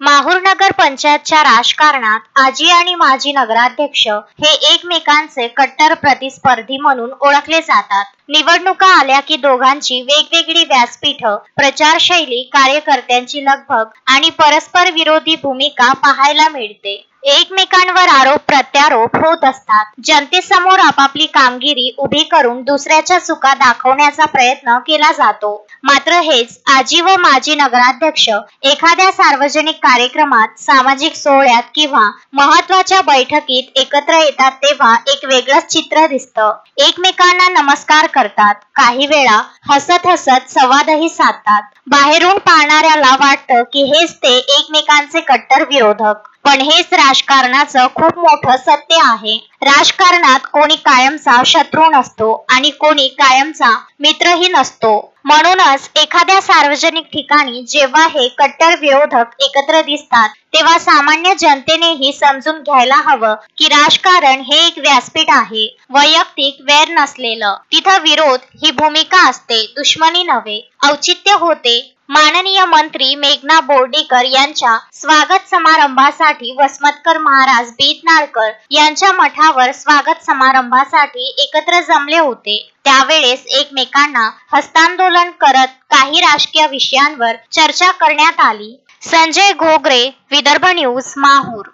माहूर नगर पंचायतच्या राजकारणात आजी आणि माजी नगराध्यक्ष हे एकमेकांचे कट्टर प्रतिस्पर्धी म्हणून ओळखले जातात. निवडणुका आल्या की दोघांची वेगवेगळी व्यासपीठ, प्रचारशैली, कार्यकर्त्यांची लगबग आणि परस्पर विरोधी भूमिका पाहायला मिळते. एकमेकांवर आरोप प्रत्यारोप होत असतात. जनतेसमोर आपापली कामगिरी उभी करून दुसऱ्याच्या चुका दाखवण्याचा प्रयत्न केला जातो. मात्र हेच आजी व माजी नगराध्यक्ष एखाद्या सार्वजनिक कार्यक्रमात, सामाजिक सोहळ्यात किंवा महत्वाच्या बैठकीत एकत्र येतात तेव्हा एक वेगळंच चित्र दिसतं. एकमेकांना नमस्कार करतात, काही वेळा हसत हसत संवादही साधतात. बाहेरून पाहणाऱ्याला वाटतं की हेच ते एकमेकांचे कट्टर विरोधक. पण हेच राजकारणाचं खूप मोठं सत्य आहे. राजकारणात कोणी कायमचा शत्रू नसतो आणि कोणी कायमचा मित्रही नसतो. म्हणूनच एखाद्या सार्वजनिक ठिकाणी जेव्हा हे कट्टर विरोधक एकत्र दिसतात तेव्हा सामान्य जनतेनेही समजून घ्यायला हवं की राजकारण हे एक व्यासपीठ आहे, वैयक्तिक वैर नसलेलं. तिथं विरोध ही भूमिका असते, दुश्मनी नव्हे. औचित्य होते माननीय मंत्री मेघना बोर्डीकर यांच्या स्वागत समारंभासाठी वसमतकर महाराज बीतनाळकर यांच्या मठावर स्वागत समारंभासाठी एकत्र जमले होते. त्यावेळेस एकमेकांना हस्तांदोलन करत काही राजकीय विषयांवर चर्चा करण्यात आली. संजय घोगरे, विदर्भ न्यूज, माहूर.